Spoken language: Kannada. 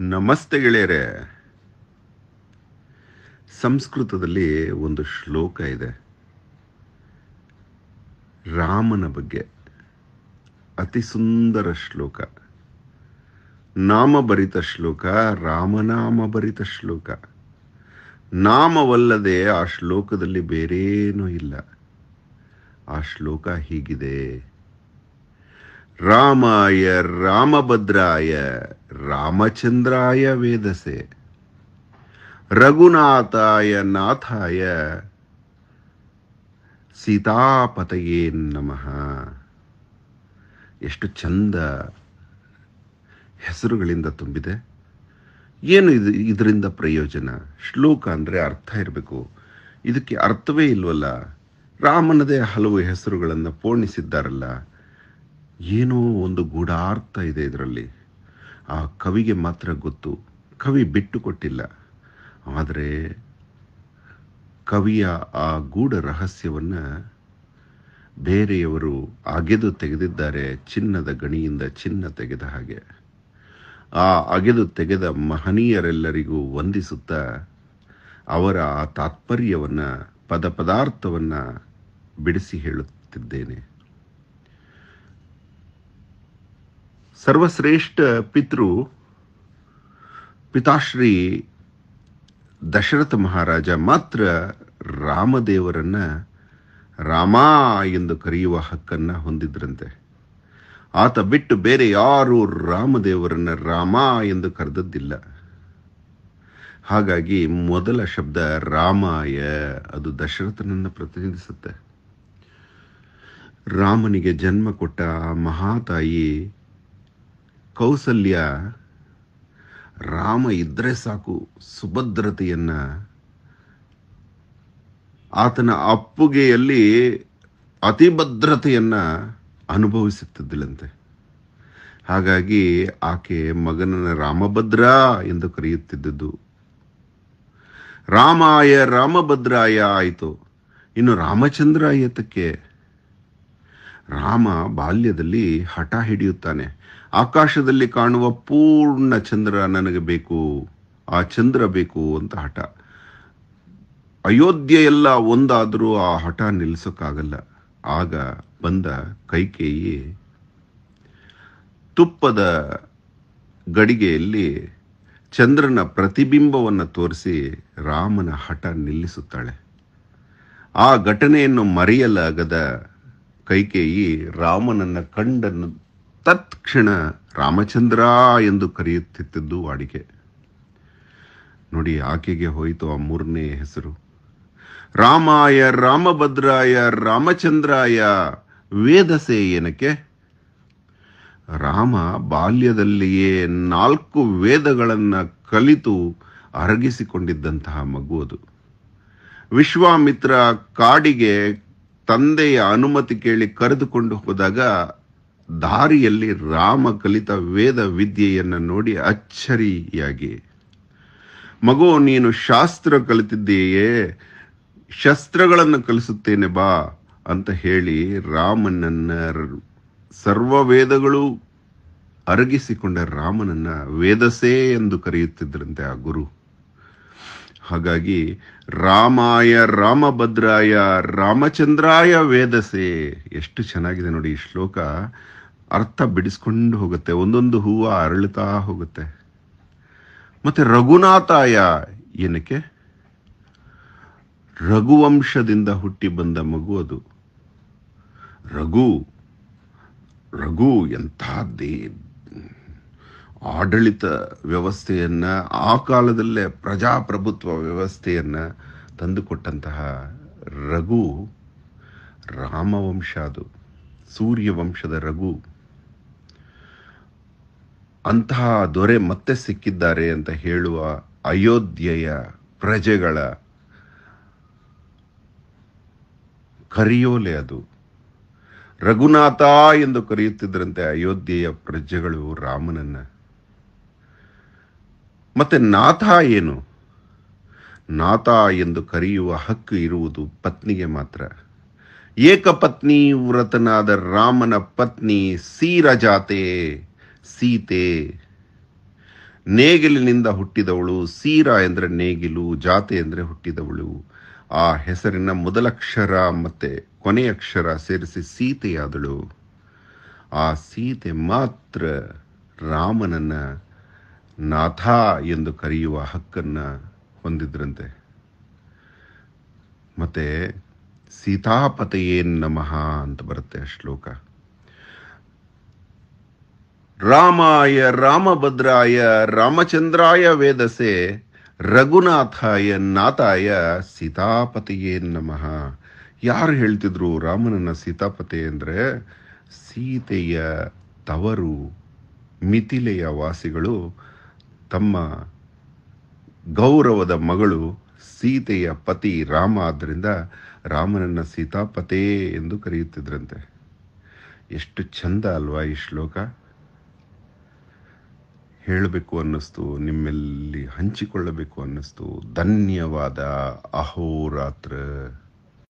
ನಮಸ್ತೆ ಗೆಳೆಯರೆ. ಸಂಸ್ಕೃತದಲ್ಲಿ ಒಂದು ಶ್ಲೋಕ ಇದೆ ರಾಮನ ಬಗ್ಗೆ. ಅತಿ ಸುಂದರ ಶ್ಲೋಕ, ನಾಮಭರಿತ ಶ್ಲೋಕ, ರಾಮನಾಮ ಭರಿತ ಶ್ಲೋಕ. ನಾಮವಲ್ಲದೆ ಆ ಶ್ಲೋಕದಲ್ಲಿ ಬೇರೇನೂ ಇಲ್ಲ. ಆ ಶ್ಲೋಕ ಹೀಗಿದೆ: ರಾಮಾಯ ರಾಮಭದ್ರಾಯ ರಾಮಚಂದ್ರಾಯ ವೇದಸೆ ರಘುನಾಥಾಯ ನಾಥಾಯ ಸೀತಾಪತಯೇ ನಮಃ. ಎಷ್ಟು ಚಂದ ಹೆಸರುಗಳಿಂದ ತುಂಬಿದೆ. ಏನು ಇದರಿಂದ ಪ್ರಯೋಜನ? ಶ್ಲೋಕ ಅಂದರೆ ಅರ್ಥ ಇರಬೇಕು. ಇದಕ್ಕೆ ಅರ್ಥವೇ ಇಲ್ವಲ್ಲ. ರಾಮನದೇ ಹಲವು ಹೆಸರುಗಳನ್ನು ಪೋಣಿಸಿದ್ದಾರಲ್ಲ. ಏನೋ ಒಂದು ಗೂಢಾರ್ಥ ಇದೆ ಇದರಲ್ಲಿ. ಆ ಕವಿಗೆ ಮಾತ್ರ ಗೊತ್ತು. ಕವಿ ಬಿಟ್ಟು ಕೊಟ್ಟಿಲ್ಲ. ಆದರೆ ಕವಿಯ ಆ ಗೂಢ ರಹಸ್ಯವನ್ನು ಬೇರೆಯವರು ಅಗೆದು ತೆಗೆದಿದ್ದಾರೆ. ಚಿನ್ನದ ಗಣಿಯಿಂದ ಚಿನ್ನ ತೆಗೆದ ಹಾಗೆ. ಆ ಅಗೆದು ತೆಗೆದ ಮಹನೀಯರೆಲ್ಲರಿಗೂ ವಂದಿಸುತ್ತಾ ಅವರ ಆ ತಾತ್ಪರ್ಯವನ್ನು, ಪದಾರ್ಥವನ್ನು ಬಿಡಿಸಿ ಹೇಳುತ್ತಿದ್ದೇನೆ. ಸರ್ವಶ್ರೇಷ್ಠ ಪಿತಾಶ್ರೀ ದಶರಥ ಮಹಾರಾಜ ಮಾತ್ರ ರಾಮದೇವರನ್ನ ರಾಮ ಎಂದು ಕರೆಯುವ ಹಕ್ಕನ್ನು ಹೊಂದಿದ್ರಂತೆ. ಆತ ಬಿಟ್ಟು ಬೇರೆ ಯಾರೂ ರಾಮದೇವರನ್ನ ರಾಮ ಎಂದು ಕರೆದದ್ದಿಲ್ಲ. ಹಾಗಾಗಿ ಮೊದಲ ಶಬ್ದ ರಾಮಾಯ, ಅದು ದಶರಥನನ್ನು ಪ್ರತಿನಿಧಿಸುತ್ತೆ. ರಾಮನಿಗೆ ಜನ್ಮ ಕೊಟ್ಟ ಮಹಾತಾಯಿ ಕೌಸಲ್ಯ ರಾಮ ಇದ್ರೆ ಸಾಕು ಸುಭದ್ರತೆಯನ್ನ ಆತನ ಅಪ್ಪುಗೆಯಲ್ಲಿ ಅತಿಭದ್ರತೆಯನ್ನ ಅನುಭವಿಸುತ್ತಿದ್ದಳಂತೆ. ಹಾಗಾಗಿ ಆಕೆ ಮಗನನ್ನ ರಾಮಭದ್ರ ಎಂದು ಕರೆಯುತ್ತಿದ್ದದ್ದು. ರಾಮಾಯ ರಾಮಭದ್ರಾಯ ಆಯಿತು. ಇನ್ನು ರಾಮಚಂದ್ರ ಏತಕ್ಕೆ? ರಾಮ ಬಾಲ್ಯದಲ್ಲಿ ಹಠ ಹಿಡಿಯುತ್ತಾನೆ. ಆಕಾಶದಲ್ಲಿ ಕಾಣುವ ಪೂರ್ಣ ಚಂದ್ರ ನನಗೆ ಬೇಕು, ಆ ಚಂದ್ರ ಬೇಕು ಅಂತ ಹಠ. ಅಯೋಧ್ಯೆ ಎಲ್ಲ ಒಂದಾದರೂ ಆ ಹಠ ನಿಲ್ಲಿಸೋಕ್ಕಾಗಲ್ಲ. ಆಗ ಬಂದ ಕೈಕೇಯಿ ತುಪ್ಪದ ಗಡಿಗೆಯಲ್ಲಿ ಚಂದ್ರನ ಪ್ರತಿಬಿಂಬವನ್ನು ತೋರಿಸಿ ರಾಮನ ಹಠ ನಿಲ್ಲಿಸುತ್ತಾಳೆ. ಆ ಘಟನೆಯನ್ನು ಮರೆಯಲಾಗದ ಕೈಕೇಯಿ ರಾಮನನ್ನ ಕಂಡನ್ನು ತತ್ಕ್ಷಣ ರಾಮಚಂದ್ರ ಎಂದು ಕರೆಯುತ್ತಿದ್ದದ್ದು ವಾಡಿಕೆ. ನೋಡಿ, ಆಕೆಗೆ ಹೋಯಿತು ಆ ಮೂರನೇ ಹೆಸರು. ರಾಮಾಯ ರಾಮಭದ್ರಾಯ ರಾಮಚಂದ್ರಾಯ ವೇದಸೆ ಏನಕ್ಕೆ? ರಾಮ ಬಾಲ್ಯದಲ್ಲಿಯೇ 4 ವೇದಗಳನ್ನು ಕಲಿತು ಅರಗಿಸಿಕೊಂಡಿದ್ದಂತಹ ಮಗು ಅದು. ವಿಶ್ವಾಮಿತ್ರ ಕಾಡಿಗೆ ತಂದೆಯ ಅನುಮತಿ ಕೇಳಿ ಕರೆದುಕೊಂಡು ಹೋದಾಗ ದಾರಿಯಲ್ಲಿ ರಾಮ ಕಲಿತ ವೇದ ವಿದ್ಯೆಯನ್ನು ನೋಡಿ ಅಚ್ಚರಿಯಾಗಿ, ಮಗು ನೀನು ಶಾಸ್ತ್ರ ಕಲಿತಿದ್ದೀಯೇ, ಶಸ್ತ್ರಗಳನ್ನು ಕಲಿಸುತ್ತೇನೆ ಬಾ ಅಂತ ಹೇಳಿ ರಾಮನನ್ನ, ಸರ್ವ ವೇದಗಳು ಅರಗಿಸಿಕೊಂಡ ರಾಮನನ್ನ ವೇದಸೆ ಎಂದು ಕರೆಯುತ್ತಿದ್ದರಂತೆ ಆ ಗುರು. ಹಾಗಾಗಿ ರಾಮಾಯ ರಾಮಭದ್ರಾಯ ರಾಮಚಂದ್ರಾಯ ವೇದಸೆ. ಎಷ್ಟು ಚೆನ್ನಾಗಿದೆ ನೋಡಿ ಈ ಶ್ಲೋಕ. ಅರ್ಥ ಬಿಡಿಸ್ಕೊಂಡು ಹೋಗುತ್ತೆ, ಒಂದೊಂದು ಹೂವು ಅರಳುತ್ತಾ ಹೋಗುತ್ತೆ. ಮತ್ತೆ ರಘುನಾಥಾಯ ಏನಕ್ಕೆ? ರಘುವಂಶದಿಂದ ಹುಟ್ಟಿ ಬಂದ ಮಗು ಅದು. ರಘು ಎಂಥ ಆಡಳಿತ ವ್ಯವಸ್ಥೆಯನ್ನ, ಆ ಕಾಲದಲ್ಲೇ ಪ್ರಜಾಪ್ರಭುತ್ವ ವ್ಯವಸ್ಥೆಯನ್ನ ತಂದುಕೊಟ್ಟಂತಹ ರಘು ರಾಮವಂಶ. ಅದು ಸೂರ್ಯವಂಶದ ರಘು. ಅಂತಹ ದೊರೆ ಮತ್ತೆ ಸಿಕ್ಕಿದ್ದಾರೆ ಅಂತ ಹೇಳುವ ಅಯೋಧ್ಯೆಯ ಪ್ರಜೆಗಳ ಕರಿಯೋಲೆ ಅದು. ರಘುನಾಥ ಎಂದು ಕರೆಯುತ್ತಿದ್ದರಂತೆ ಅಯೋಧ್ಯೆಯ ಪ್ರಜೆಗಳು ರಾಮನನ್ನ. ಮತ್ತೆ ನಾಥ ಏನು? ನಾಥ ಎಂದು ಕರೆಯುವ ಹಕ್ಕು ಇರುವುದು ಪತ್ನಿಗೆ ಮಾತ್ರ. ಏಕಪತ್ನಿ ವ್ರತನಾದ ರಾಮನ ಪತ್ನಿ ಸೀರಜಾತೆ ಸೀತೆ. ನೇಗಿಲಿನಿಂದ ಹುಟ್ಟಿದವಳು, ಸೀರಾ ಎಂದರೆ ನೇಗಿಲು, ಜಾತೆ ಎಂದರೆ ಹುಟ್ಟಿದವಳು. ಆ ಹೆಸರಿನ ಮೊದಲಕ್ಷರ ಮತ್ತೆ ಕೊನೆಯಕ್ಷರ ಸೇರಿಸಿ ಸೀತೆಯಾದಳು. ಆ ಸೀತೆ ಮಾತ್ರ ರಾಮನನ್ನ ನಾಥ ಎಂದು ಕರೆಯುವ ಹಕ್ಕನ್ನ ಹೊಂದಿದ್ರಂತೆ. ಮತ್ತೆ ಸೀತಾಪತೆಯೇ ನಮಃ ಅಂತ ಬರುತ್ತೆ ಆ ಶ್ಲೋಕ. ರಾಮಾಯ ರಾಮಭದ್ರಾಯ ರಾಮಚಂದ್ರಾಯ ವೇದಸೆ ರಘುನಾಥಾಯ ನಾಥಾಯ ಸೀತಾಪತಿಯೇ ನಮಃ. ಯಾರು ಹೇಳ್ತಿದ್ರು ರಾಮನನ್ನ ಸೀತಾಪತಿ ಅಂದರೆ? ಸೀತೆಯ ತವರು ಮಿಥಿಲೆಯ ವಾಸಿಗಳು ತಮ್ಮ ಗೌರವದ ಮಗಳು ಸೀತೆಯ ಪತಿ ರಾಮ ಆದ್ದರಿಂದ ರಾಮನನ್ನ ಸೀತಾಪತೇ ಎಂದು ಕರೆಯುತ್ತಿದ್ರಂತೆ. ಎಷ್ಟು ಚಂದ ಅಲ್ವಾ ಈ ಶ್ಲೋಕ? ಹೇಳಬೇಕು ಅನ್ನಿಸ್ತು, ನಿಮ್ಮೆಲ್ಲಿ ಹಂಚಿಕೊಳ್ಳಬೇಕು ಅನ್ನಿಸ್ತು. ಧನ್ಯವಾದ. ಅಹೋರಾತ್ರ.